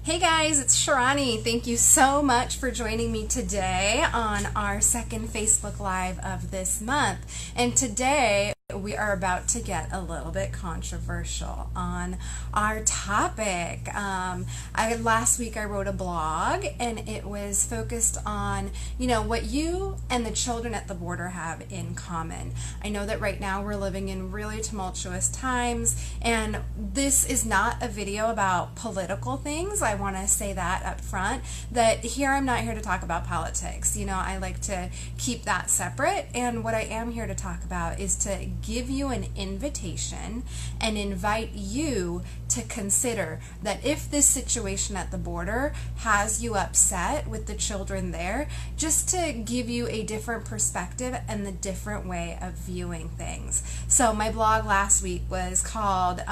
Hey guys, it's Sharani. Thank you so much for joining me today on our second Facebook Live of this month. And today we are about to get a little bit controversial on our topic. Last week I wrote a blog and it was focused on, what you and the children at the border have in common. I know that right now we're living in really tumultuous times, and this is not a video about political things. I want to say that up front, that here I'm not here to talk about politics. I like to keep that separate, and what I am here to talk about is to give you an invitation and invite you to consider that if this situation at the border has you upset with the children there, just to give you a different perspective and the different way of viewing things. So my blog last week was called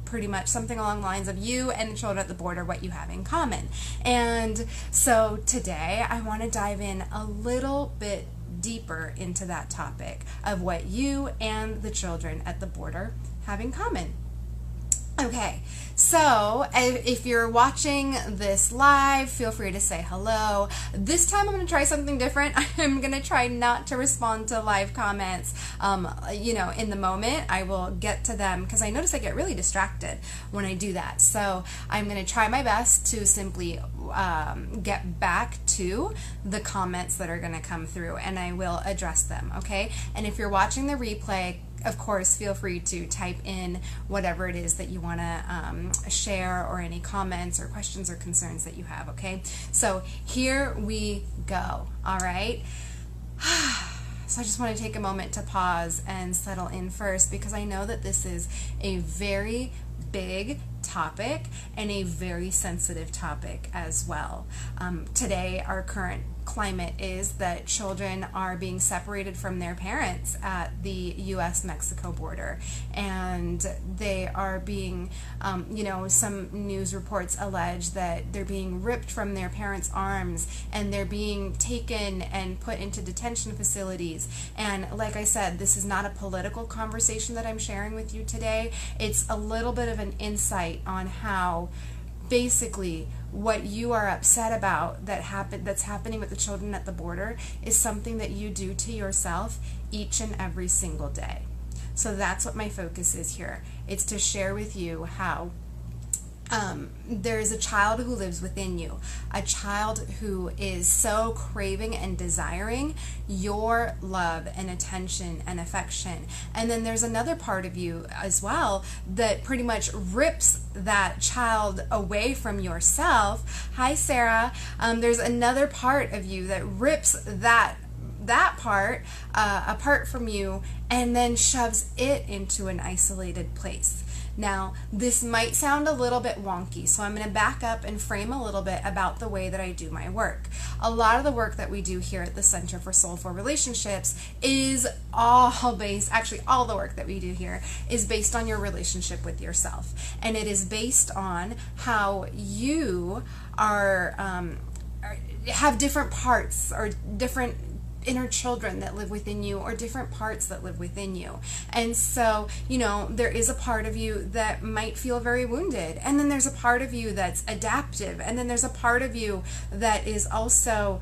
pretty much something along the lines of you and the children at the border, what you have in common. And so today I want to dive in a little bit deeper into that topic of what you and the children at the border have in common. Okay, so if you're watching this live, feel free to say hello. This time I'm going to try something different. I'm going to try not to respond to live comments, in the moment. I will get to them because I notice I get really distracted when I do that. So I'm going to try my best to simply get back to the comments that are going to come through, and I will address them, okay? And if you're watching the replay, of course, feel free to type in whatever it is that you want to share, or any comments or questions or concerns that you have, okay? So here we go, all right? So I just want to take a moment to pause and settle in first, because I know that this is a very big topic and a very sensitive topic as well. Today, our current climate is that children are being separated from their parents at the U.S.-Mexico border, and they are being, some news reports allege that they're being ripped from their parents' arms, and they're being taken and put into detention facilities. And like I said, this is not a political conversation that I'm sharing with you today. It's a little bit of an insight on how basically what you are upset about that's happening with the children at the border is something that you do to yourself each and every single day. So that's what my focus is here. It's to share with you how there is a child who lives within you, a child who is so craving and desiring your love and attention and affection. And then there's another part of you as well that pretty much rips that child away from yourself. Hi, Sarah. There's another part of you that rips that part apart from you and then shoves it into an isolated place. Now, this might sound a little bit wonky, so I'm going to back up and frame a little bit about the way that I do my work. A lot of the work that we do here at the Center for Soulful Relationships is all the work that we do here is based on your relationship with yourself. And it is based on how you have different parts or different inner children that live within you, or different parts that live within you. And so, there is a part of you that might feel very wounded, and then there's a part of you that's adaptive, and then there's a part of you that is also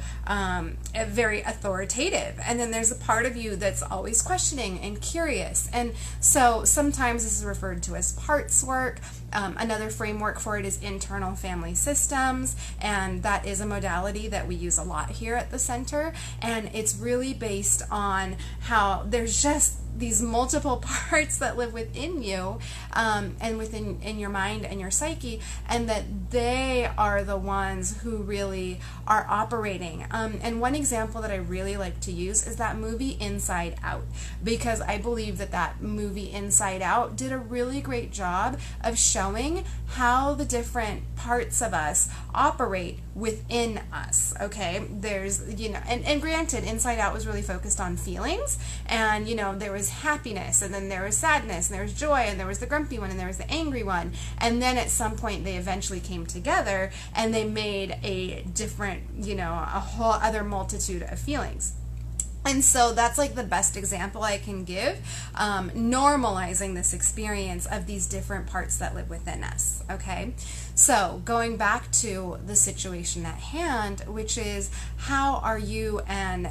very authoritative, and then there's a part of you that's always questioning and curious. And so sometimes this is referred to as parts work. Another framework for it is internal family systems, and that is a modality that we use a lot here at the center, and it's really based on how there's just these multiple parts that live within you and in your mind and your psyche, and that they are the ones who really are operating. And one example that I really like to use is that movie Inside Out, because I believe that movie Inside Out did a really great job of showing how the different parts of us operate within us, okay? There's, and granted, Inside Out was really focused on feelings, and, there was happiness, and then there was sadness, and there was joy, and there was the grumpy one, and there was the angry one, and then at some point they eventually came together, and they made a different, a whole other multitude of feelings. And so that's like the best example I can give, normalizing this experience of these different parts that live within us, okay? So So going back to the situation at hand, which is how are you and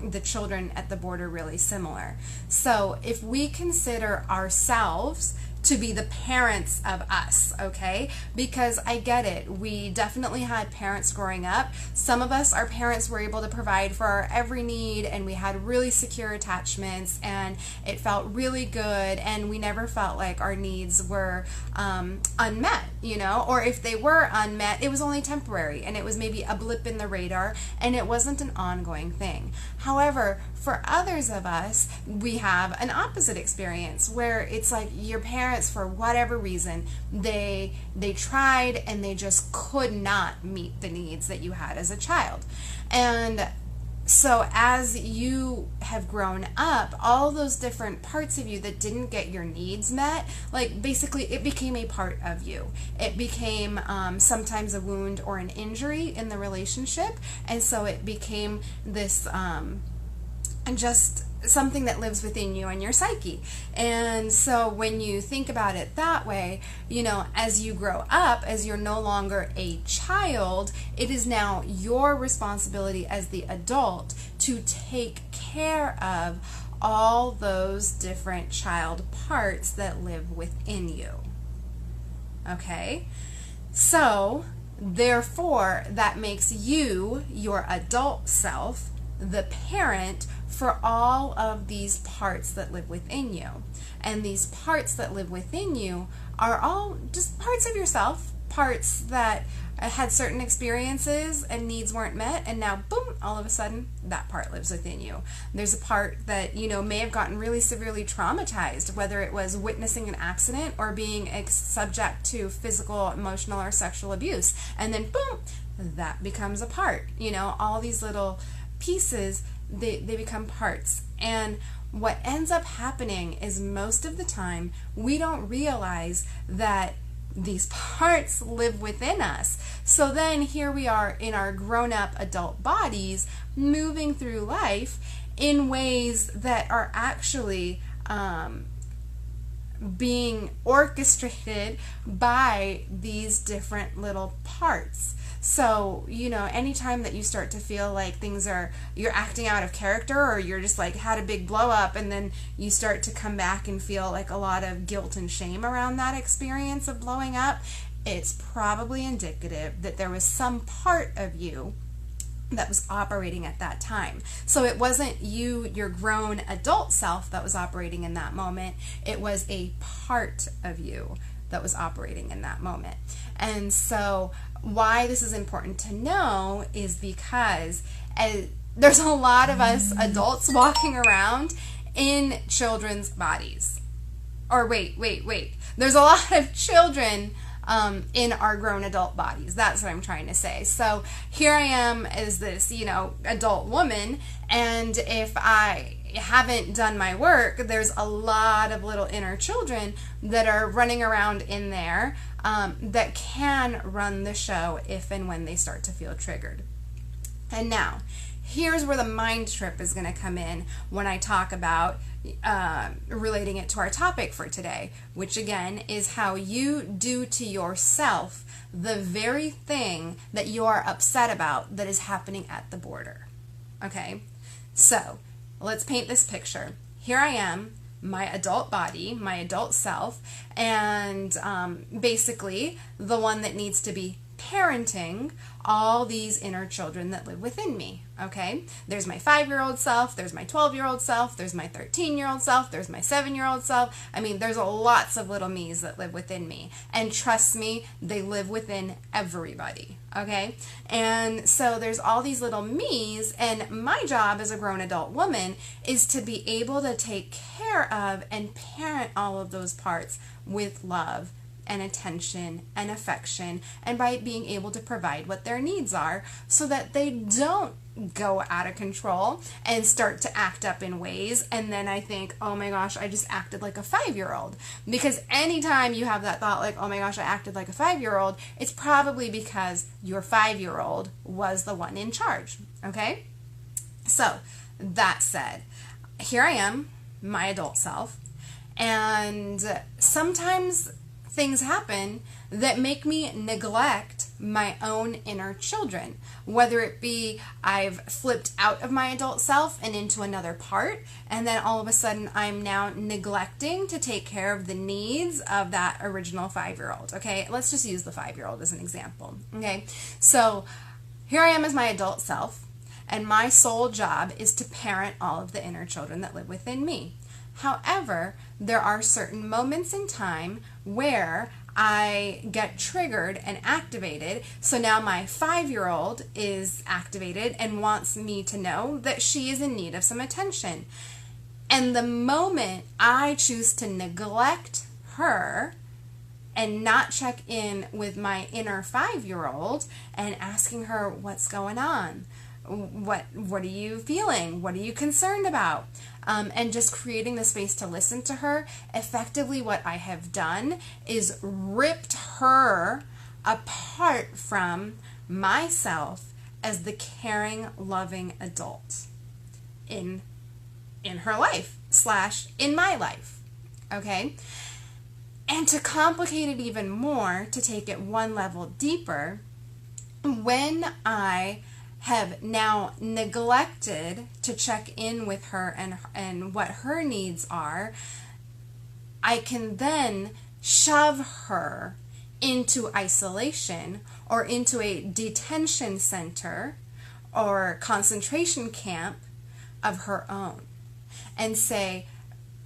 the children at the border really similar? So if we consider ourselves to be the parents of us, okay? Because I get it. We definitely had parents growing up. Some of us, our parents were able to provide for our every need, and we had really secure attachments, and it felt really good, and we never felt like our needs were unmet, you know? Or if they were unmet, it was only temporary, and it was maybe a blip in the radar, and it wasn't an ongoing thing. However, for others of us, we have an opposite experience where it's like your parents, for whatever reason, they tried and they just could not meet the needs that you had as a child. And so as you have grown up, all those different parts of you that didn't get your needs met, like basically it became a part of you. It became sometimes a wound or an injury in the relationship, and so it became this and just something that lives within you and your psyche. And so when you think about it that way, you know, as you grow up, as you're no longer a child, it is now your responsibility as the adult to take care of all those different child parts that live within you. Okay? So, therefore, that makes you, your adult self, the parent for all of these parts that live within you. And these parts that live within you are all just parts of yourself, parts that had certain experiences and needs weren't met, and now boom, all of a sudden that part lives within you. There's a part that, you know, may have gotten really severely traumatized, whether it was witnessing an accident or being subject to physical, emotional, or sexual abuse, and then boom, that becomes a part. You know, all these little pieces, they become parts. And what ends up happening is most of the time we don't realize that these parts live within us. So then here we are in our grown-up adult bodies moving through life in ways that are actually being orchestrated by these different little parts. So, you know, anytime that you start to feel like you're acting out of character, or you're just like had a big blow up, and then you start to come back and feel like a lot of guilt and shame around that experience of blowing up, it's probably indicative that there was some part of you that was operating at that time. So it wasn't you, your grown adult self, that was operating in that moment. It was a part of you that was operating in that moment. And so why this is important to know is because there's a lot of us adults walking around in children's bodies. Or wait. There's a lot of children in our grown adult bodies. That's what I'm trying to say. So here I am as this, you know, adult woman, and if I haven't done my work, there's a lot of little inner children that are running around in there that can run the show if and when they start to feel triggered. And now, here's where the mind trip is going to come in when I talk about relating it to our topic for today, which again is how you do to yourself the very thing that you are upset about that is happening at the border. Okay? So, let's paint this picture. Here I am, my adult body, my adult self, and basically the one that needs to be parenting all these inner children that live within me, okay? There's my 5-year-old self, there's my 12-year-old self, there's my 13-year-old self, there's my 7-year-old self. I mean, there's lots of little me's that live within me. And trust me, they live within everybody, okay? And so there's all these little me's, and my job as a grown adult woman is to be able to take care of and parent all of those parts with love and attention and affection, and by being able to provide what their needs are so that they don't go out of control and start to act up in ways, and then I think, oh my gosh, I just acted like a 5-year-old. Because anytime you have that thought like, oh my gosh, I acted like a 5-year-old, it's probably because your 5-year-old was the one in charge, okay? So, that said, here I am, my adult self, and sometimes things happen that make me neglect my own inner children. Whether it be I've flipped out of my adult self and into another part, and then all of a sudden I'm now neglecting to take care of the needs of that original 5-year-old. Okay, let's just use the 5-year-old as an example. Okay, so here I am as my adult self, and my sole job is to parent all of the inner children that live within me. However, there are certain moments in time where I get triggered and activated. So now my 5-year-old is activated and wants me to know that she is in need of some attention. And the moment I choose to neglect her and not check in with my inner 5-year-old and asking her what's going on, what are you feeling? What are you concerned about? And just creating the space to listen to her. Effectively, what I have done is ripped her apart from myself as the caring, loving adult in her life / in my life. Okay? And to complicate it even more, to take it one level deeper, when I have now neglected to check in with her and what her needs are, I can then shove her into isolation or into a detention center or concentration camp of her own and say,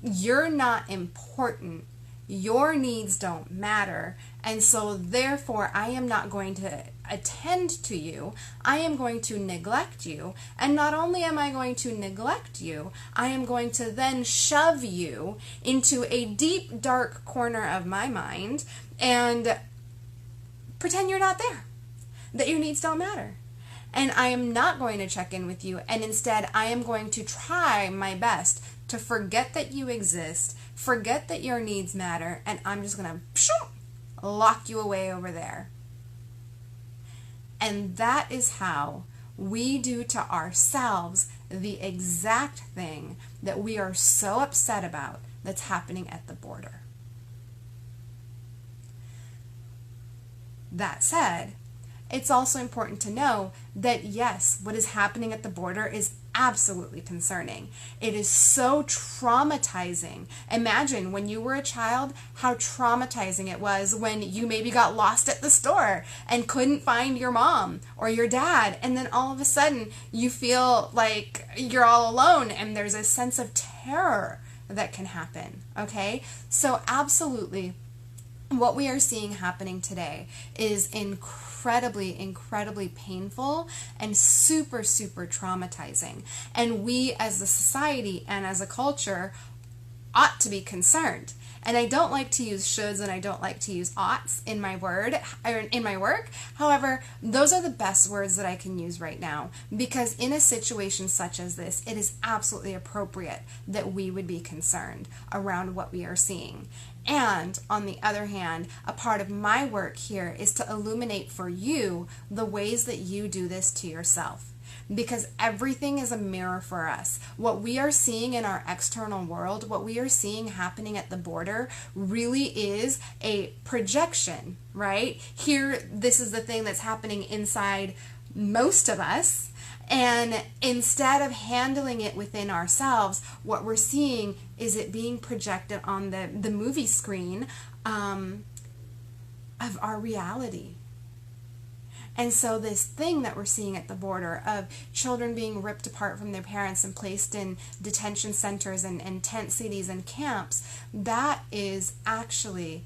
you're not important. Your needs don't matter, and so therefore I am not going to attend to you. I am going to neglect you, and not only am I going to neglect you, I am going to then shove you into a deep, dark corner of my mind and pretend you're not there, that your needs don't matter. And I am not going to check in with you, and instead I am going to try my best to forget that you exist, forget that your needs matter, and I'm just going to lock you away over there. And that is how we do to ourselves the exact thing that we are so upset about that's happening at the border. That said, it's also important to know that yes, what is happening at the border is absolutely concerning. It is so traumatizing. Imagine when you were a child how traumatizing it was when you maybe got lost at the store and couldn't find your mom or your dad, and then all of a sudden you feel like you're all alone, and there's a sense of terror that can happen. Okay? So absolutely, what we are seeing happening today is incredibly painful and super traumatizing. And we as a society and as a culture ought to be concerned. And I don't like to use shoulds and I don't like to use oughts in my work. However, those are the best words that I can use right now, because in a situation such as this, it is absolutely appropriate that we would be concerned around what we are seeing. And on the other hand, a part of my work here is to illuminate for you the ways that you do this to yourself. Because everything is a mirror for us. What we are seeing in our external world, what we are seeing happening at the border, really is a projection, right? Here, this is the thing that's happening inside most of us. And instead of handling it within ourselves, what we're seeing is it being projected on the movie screen of our reality. And so this thing that we're seeing at the border of children being ripped apart from their parents and placed in detention centers and tent cities and camps, that is actually,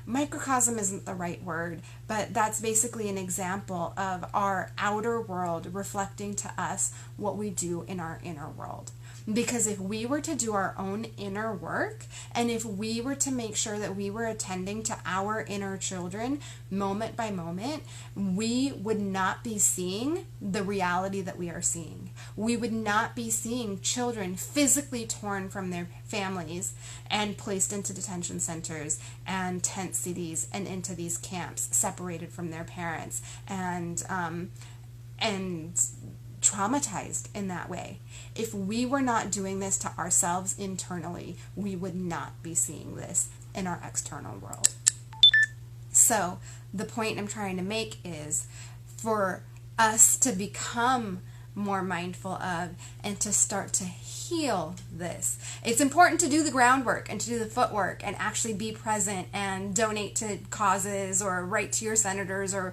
microcosm isn't the right word, but that's basically an example of our outer world reflecting to us what we do in our inner world. Because if we were to do our own inner work, and if we were to make sure that we were attending to our inner children moment by moment, we would not be seeing the reality that we are seeing. We would not be seeing children physically torn from their families and placed into detention centers and tent cities and into these camps, separated from their parents and traumatized in that way. If we were not doing this to ourselves internally, we would not be seeing this in our external world. So the point I'm trying to make is for us to become more mindful of and to start to heal this. It's important to do the groundwork and to do the footwork and actually be present and donate to causes or write to your senators or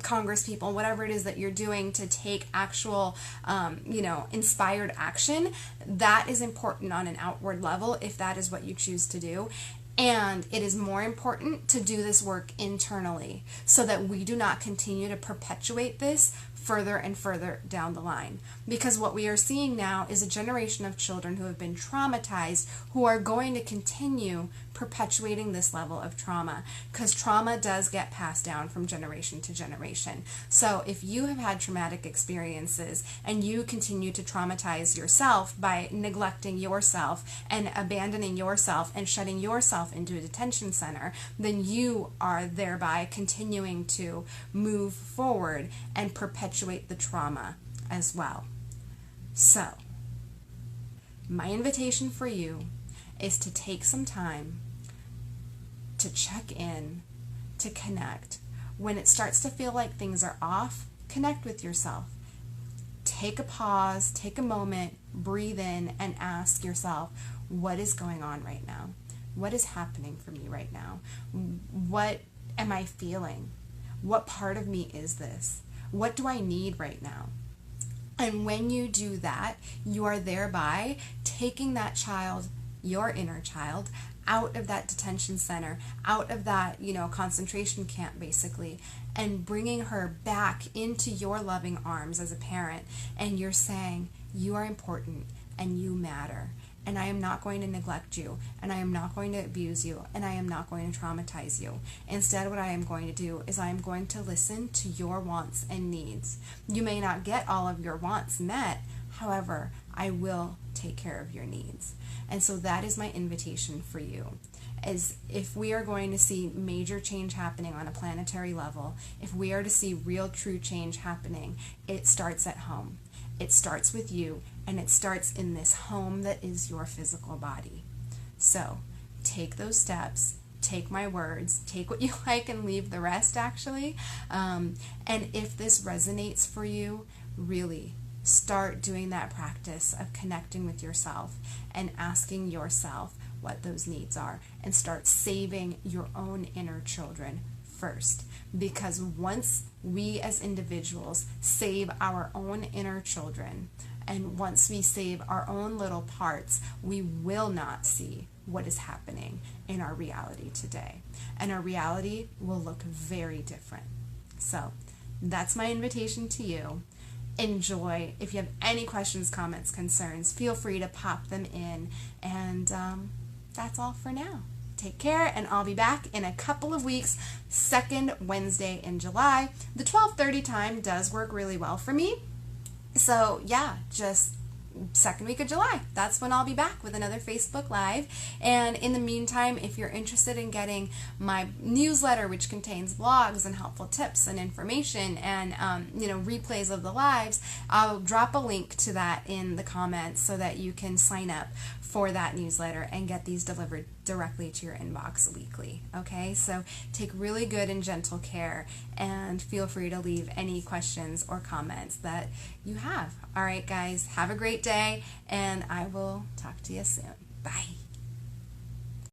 Congress people, whatever it is that you're doing to take actual, inspired action. That is important on an outward level if that is what you choose to do. And it is more important to do this work internally so that we do not continue to perpetuate this further and further down the line. Because what we are seeing now is a generation of children who have been traumatized who are going to continue perpetuating this level of trauma, because trauma does get passed down from generation to generation. So if you have had traumatic experiences and you continue to traumatize yourself by neglecting yourself and abandoning yourself and shutting yourself into a detention center, then you are thereby continuing to move forward and perpetuate the trauma as well. So, my invitation for you is to take some time to check in, to connect. When it starts to feel like things are off, connect with yourself. Take a pause, take a moment, breathe in, and ask yourself, what is going on right now? What is happening for me right now? What am I feeling? What part of me is this? What do I need right now? And when you do that, you are thereby taking that child, your inner child, out of that detention center, out of that, concentration camp basically, and bringing her back into your loving arms as a parent. And you're saying, you are important and you matter. And I am not going to neglect you, and I am not going to abuse you, and I am not going to traumatize you. Instead, what I am going to do is I am going to listen to your wants and needs. You may not get all of your wants met, however, I will take care of your needs. And so that is my invitation for you. As if we are going to see major change happening on a planetary level, if we are to see real true change happening, it starts at home. It starts with you, and it starts in this home that is your physical body. So take those steps, take my words, take what you like and leave the rest actually. And if this resonates for you, really start doing that practice of connecting with yourself and asking yourself what those needs are, and start saving your own inner children first. Because once we as individuals save our own inner children, and once we save our own little parts, we will not see what is happening in our reality today. And our reality will look very different. So that's my invitation to you. Enjoy. If you have any questions, comments, concerns, feel free to pop them in. And that's all for now. Take care, and I'll be back in a couple of weeks, second Wednesday in July. The 12:30 time does work really well for me. So yeah, just second week of July. That's when I'll be back with another Facebook Live. And in the meantime, if you're interested in getting my newsletter, which contains blogs and helpful tips and information and replays of the lives, I'll drop a link to that in the comments so that you can sign up for that newsletter and get these delivered directly to your inbox weekly. Okay, so take really good and gentle care, and feel free to leave any questions or comments that you have. All right, guys, have a great day, and I will talk to you soon. Bye.